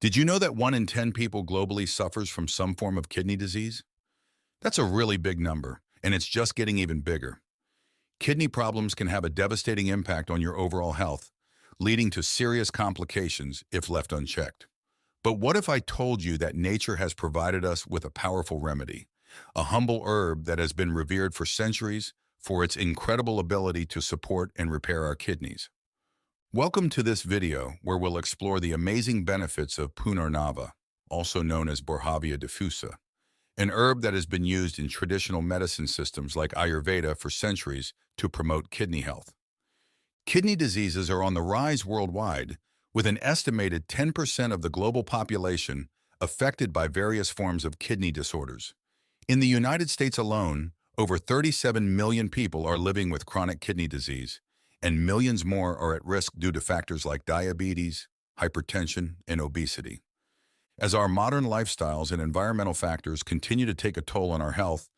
Did you know that 1 in 10 people globally suffers from some form of kidney disease? That's a really big number, and it's just getting even bigger. Kidney problems can have a devastating impact on your overall health, leading to serious complications if left unchecked. But what if I told you that nature has provided us with a powerful remedy, a humble herb that has been revered for centuries for its incredible ability to support and repair our kidneys? Welcome to this video where we'll explore the amazing benefits of Punarnava, also known as Borhavia diffusa, an herb that has been used in traditional medicine systems like Ayurveda for centuries to promote kidney health. Kidney diseases are on the rise worldwide, with an estimated 10% of the global population affected by various forms of kidney disorders. In the United States alone, over 37 million people are living with chronic kidney disease, and millions more are at risk due to factors like diabetes, hypertension, and obesity. As our modern lifestyles and environmental factors continue to take a toll on our health,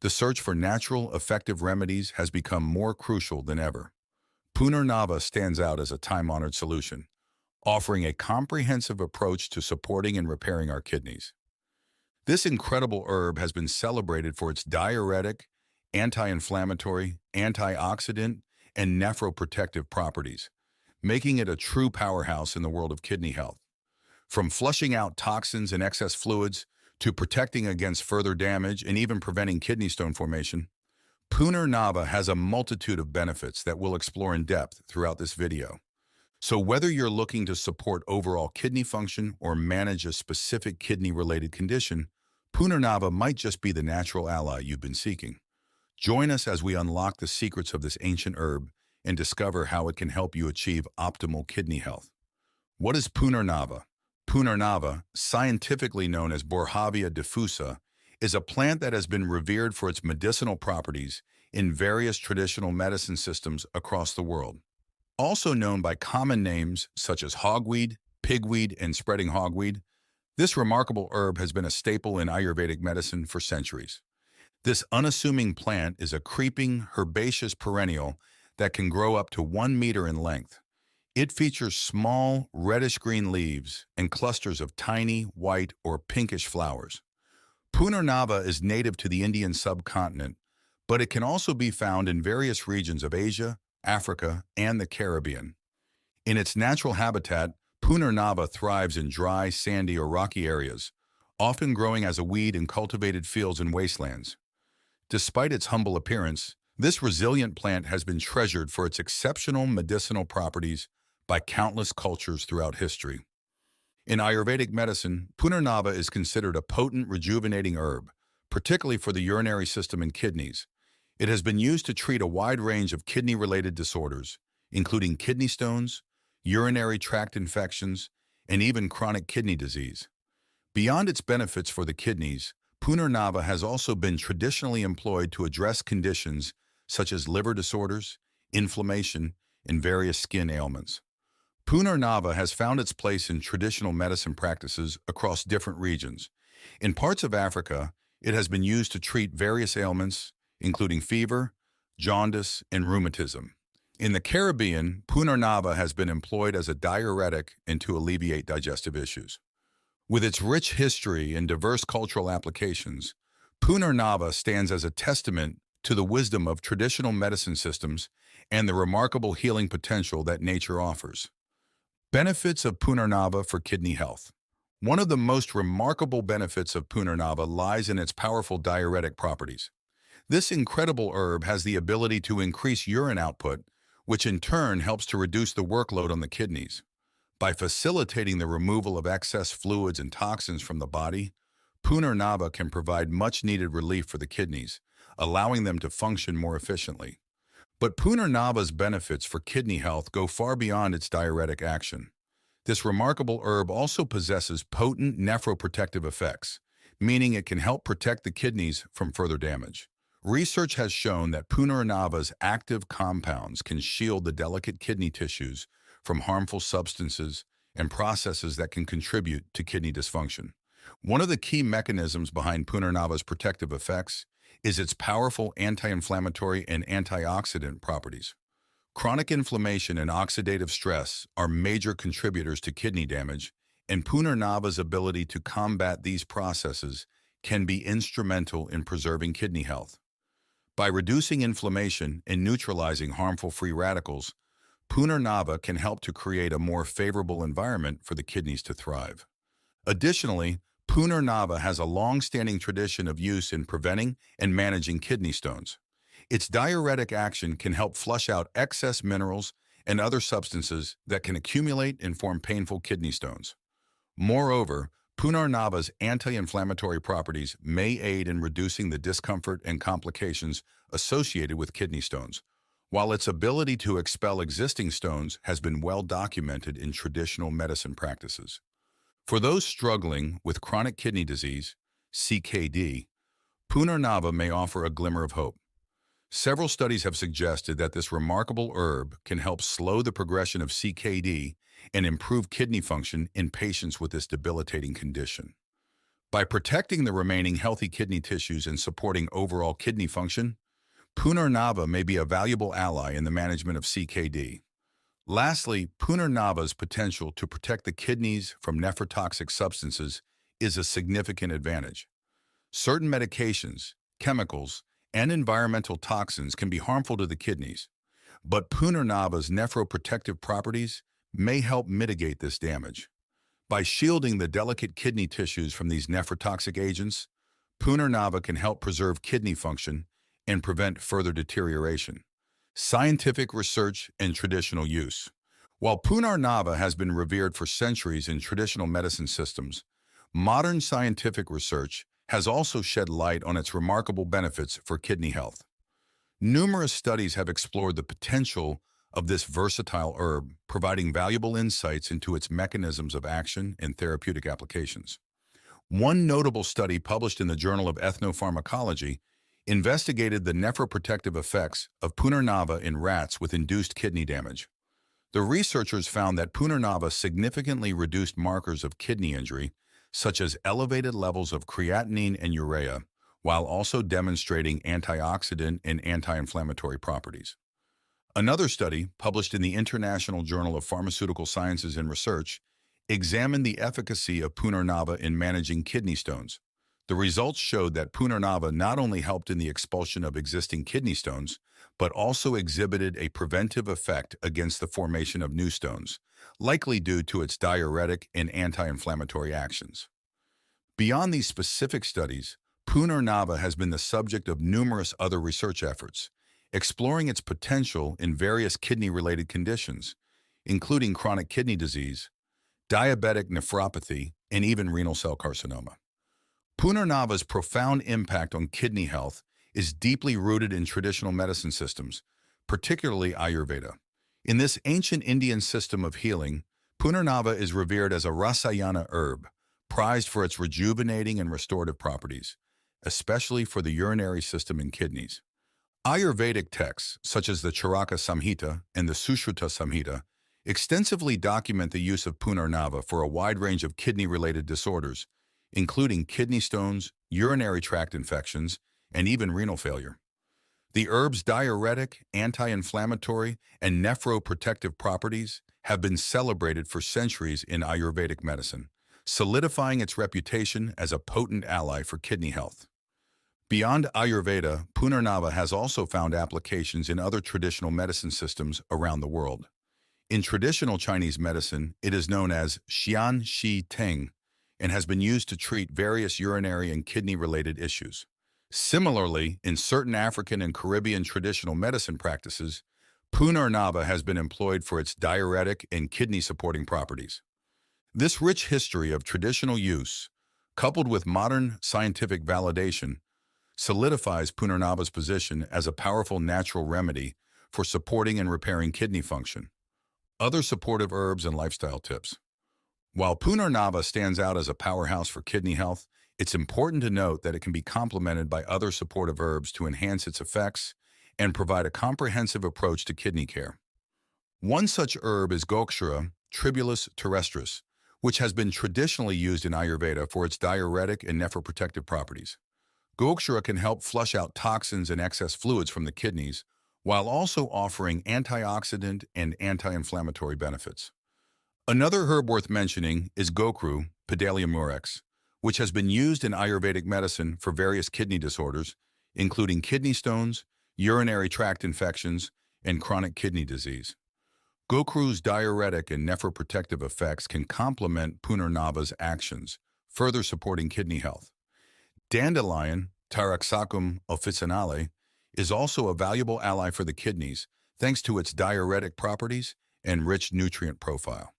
the search for natural, effective remedies has become more crucial than ever. Punarnava stands out as a time-honored solution, offering a comprehensive approach to supporting and repairing our kidneys. This incredible herb has been celebrated for its diuretic, anti-inflammatory, antioxidant, and nephroprotective properties, making it a true powerhouse in the world of kidney health. From flushing out toxins and excess fluids to protecting against further damage and even preventing kidney stone formation, Punarnava has a multitude of benefits that we'll explore in depth throughout this video. So whether you're looking to support overall kidney function or manage a specific kidney-related condition, Punarnava might just be the natural ally you've been seeking. Join us as we unlock the secrets of this ancient herb and discover how it can help you achieve optimal kidney health. What is Punarnava? Punarnava, scientifically known as Borhavia diffusa, is a plant that has been revered for its medicinal properties in various traditional medicine systems across the world. Also known by common names such as hogweed, pigweed, and spreading hogweed, this remarkable herb has been a staple in Ayurvedic medicine for centuries. This unassuming plant is a creeping, herbaceous perennial that can grow up to 1 meter in length. It features small, reddish-green leaves and clusters of tiny, white or pinkish flowers. Punarnava is native to the Indian subcontinent, but it can also be found in various regions of Asia, Africa, and the Caribbean. In its natural habitat, Punarnava thrives in dry, sandy, or rocky areas, often growing as a weed in cultivated fields and wastelands. Despite its humble appearance, this resilient plant has been treasured for its exceptional medicinal properties by countless cultures throughout history. In Ayurvedic medicine, Punarnava is considered a potent rejuvenating herb, particularly for the urinary system and kidneys. It has been used to treat a wide range of kidney-related disorders, including kidney stones, urinary tract infections, and even chronic kidney disease. Beyond its benefits for the kidneys, Punarnava has also been traditionally employed to address conditions such as liver disorders, inflammation, and various skin ailments. Punarnava has found its place in traditional medicine practices across different regions. In parts of Africa, it has been used to treat various ailments, including fever, jaundice, and rheumatism. In the Caribbean, Punarnava has been employed as a diuretic and to alleviate digestive issues. With its rich history and diverse cultural applications, Punarnava stands as a testament to the wisdom of traditional medicine systems and the remarkable healing potential that nature offers. Benefits of Punarnava for kidney health. One of the most remarkable benefits of Punarnava lies in its powerful diuretic properties. This incredible herb has the ability to increase urine output, which in turn helps to reduce the workload on the kidneys. By facilitating the removal of excess fluids and toxins from the body, Punarnava can provide much-needed relief for the kidneys, allowing them to function more efficiently. But Punarnava's benefits for kidney health go far beyond its diuretic action. This remarkable herb also possesses potent nephroprotective effects, meaning it can help protect the kidneys from further damage. Research has shown that Punarnava's active compounds can shield the delicate kidney tissues from harmful substances and processes that can contribute to kidney dysfunction. One of the key mechanisms behind Punarnava's protective effects is its powerful anti-inflammatory and antioxidant properties. Chronic inflammation and oxidative stress are major contributors to kidney damage, and Punarnava's ability to combat these processes can be instrumental in preserving kidney health. By reducing inflammation and neutralizing harmful free radicals, Punarnava can help to create a more favorable environment for the kidneys to thrive. Additionally, Punarnava has a long-standing tradition of use in preventing and managing kidney stones. Its diuretic action can help flush out excess minerals and other substances that can accumulate and form painful kidney stones. Moreover, Punarnava's anti-inflammatory properties may aid in reducing the discomfort and complications associated with kidney stones, while its ability to expel existing stones has been well documented in traditional medicine practices. For those struggling with chronic kidney disease, CKD, Punarnava may offer a glimmer of hope. Several studies have suggested that this remarkable herb can help slow the progression of CKD and improve kidney function in patients with this debilitating condition. By protecting the remaining healthy kidney tissues and supporting overall kidney function, Punarnava may be a valuable ally in the management of CKD. Lastly, Punarnava's potential to protect the kidneys from nephrotoxic substances is a significant advantage. Certain medications, chemicals, and environmental toxins can be harmful to the kidneys, but Punarnava's nephroprotective properties may help mitigate this damage. By shielding the delicate kidney tissues from these nephrotoxic agents, Punarnava can help preserve kidney function and prevent further deterioration. Scientific research and traditional use. While Punarnava has been revered for centuries in traditional medicine systems, modern scientific research has also shed light on its remarkable benefits for kidney health. Numerous studies have explored the potential of this versatile herb, providing valuable insights into its mechanisms of action and therapeutic applications. One notable study published in the Journal of Ethnopharmacology investigated the nephroprotective effects of Punarnava in rats with induced kidney damage. The researchers found that Punarnava significantly reduced markers of kidney injury, such as elevated levels of creatinine and urea, while also demonstrating antioxidant and anti-inflammatory properties. Another study, published in the International Journal of Pharmaceutical Sciences and Research, examined the efficacy of Punarnava in managing kidney stones. The results showed that Punarnava not only helped in the expulsion of existing kidney stones, but also exhibited a preventive effect against the formation of new stones, likely due to its diuretic and anti-inflammatory actions. Beyond these specific studies, Punarnava has been the subject of numerous other research efforts, exploring its potential in various kidney-related conditions, including chronic kidney disease, diabetic nephropathy, and even renal cell carcinoma. Punarnava's profound impact on kidney health is deeply rooted in traditional medicine systems, particularly Ayurveda. In this ancient Indian system of healing, Punarnava is revered as a rasayana herb, prized for its rejuvenating and restorative properties, especially for the urinary system and kidneys. Ayurvedic texts, such as the Charaka Samhita and the Sushruta Samhita, extensively document the use of Punarnava for a wide range of kidney-related disorders, including kidney stones, urinary tract infections, and even renal failure. The herb's diuretic, anti-inflammatory, and nephroprotective properties have been celebrated for centuries in Ayurvedic medicine, solidifying its reputation as a potent ally for kidney health. Beyond Ayurveda, Punarnava has also found applications in other traditional medicine systems around the world. In traditional Chinese medicine, it is known as Xian Shi Teng and has been used to treat various urinary and kidney-related issues. Similarly, in certain African and Caribbean traditional medicine practices, Punarnava has been employed for its diuretic and kidney-supporting properties. This rich history of traditional use, coupled with modern scientific validation, solidifies Punarnava's position as a powerful natural remedy for supporting and repairing kidney function. Other supportive herbs and lifestyle tips. While Punarnava stands out as a powerhouse for kidney health, it's important to note that it can be complemented by other supportive herbs to enhance its effects and provide a comprehensive approach to kidney care. One such herb is Gokshura tribulus terrestris, which has been traditionally used in Ayurveda for its diuretic and nephroprotective properties. Gokshura can help flush out toxins and excess fluids from the kidneys, while also offering antioxidant and anti-inflammatory benefits. Another herb worth mentioning is Gokru, Pedalia murex, which has been used in Ayurvedic medicine for various kidney disorders, including kidney stones, urinary tract infections, and chronic kidney disease. Gokru's diuretic and nephroprotective effects can complement Punarnava's actions, further supporting kidney health. Dandelion, Taraxacum officinale, is also a valuable ally for the kidneys thanks to its diuretic properties and rich nutrient profile.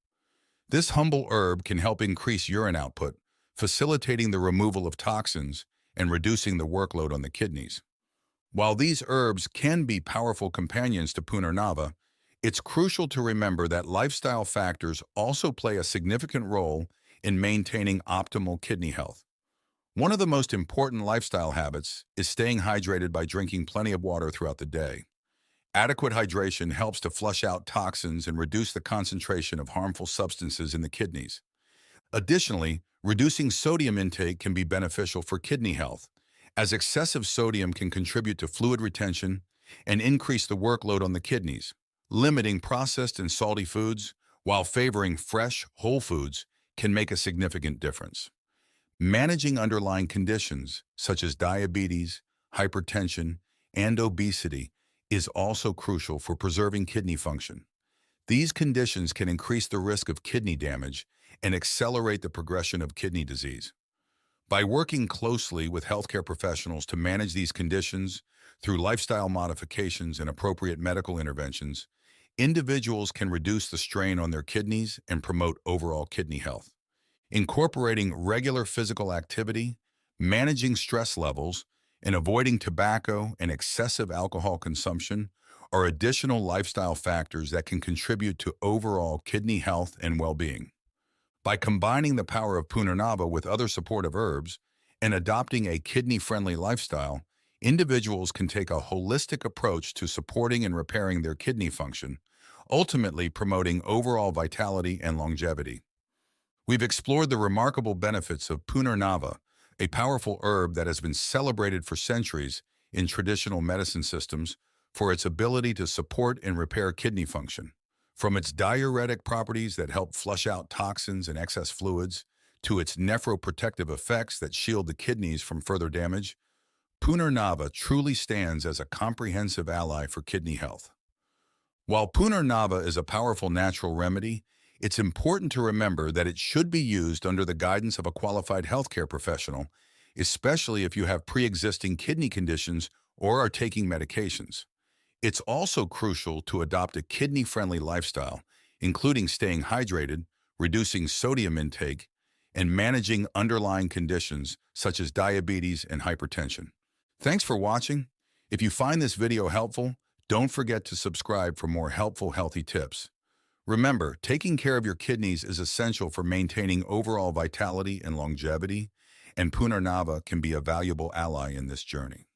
This humble herb can help increase urine output, facilitating the removal of toxins and reducing the workload on the kidneys. While these herbs can be powerful companions to Punarnava, it's crucial to remember that lifestyle factors also play a significant role in maintaining optimal kidney health. One of the most important lifestyle habits is staying hydrated by drinking plenty of water throughout the day. Adequate hydration helps to flush out toxins and reduce the concentration of harmful substances in the kidneys. Additionally, reducing sodium intake can be beneficial for kidney health, as excessive sodium can contribute to fluid retention and increase the workload on the kidneys. Limiting processed and salty foods while favoring fresh, whole foods can make a significant difference. Managing underlying conditions such as diabetes, hypertension, and obesity is also crucial for preserving kidney function. These conditions can increase the risk of kidney damage and accelerate the progression of kidney disease. By working closely with healthcare professionals to manage these conditions through lifestyle modifications and appropriate medical interventions, individuals can reduce the strain on their kidneys and promote overall kidney health. Incorporating regular physical activity, managing stress levels, and avoiding tobacco and excessive alcohol consumption are additional lifestyle factors that can contribute to overall kidney health and well-being. By combining the power of Punarnava with other supportive herbs and adopting a kidney-friendly lifestyle, individuals can take a holistic approach to supporting and repairing their kidney function, ultimately promoting overall vitality and longevity. We've explored the remarkable benefits of Punarnava, a powerful herb that has been celebrated for centuries in traditional medicine systems for its ability to support and repair kidney function. From its diuretic properties that help flush out toxins and excess fluids, to its nephroprotective effects that shield the kidneys from further damage, Punarnava truly stands as a comprehensive ally for kidney health. While Punarnava is a powerful natural remedy, it's important to remember that it should be used under the guidance of a qualified healthcare professional, especially if you have pre-existing kidney conditions or are taking medications. It's also crucial to adopt a kidney-friendly lifestyle, including staying hydrated, reducing sodium intake, and managing underlying conditions such as diabetes and hypertension. Thanks for watching. If you find this video helpful, don't forget to subscribe for more helpful healthy tips. Remember, taking care of your kidneys is essential for maintaining overall vitality and longevity, and Punarnava can be a valuable ally in this journey.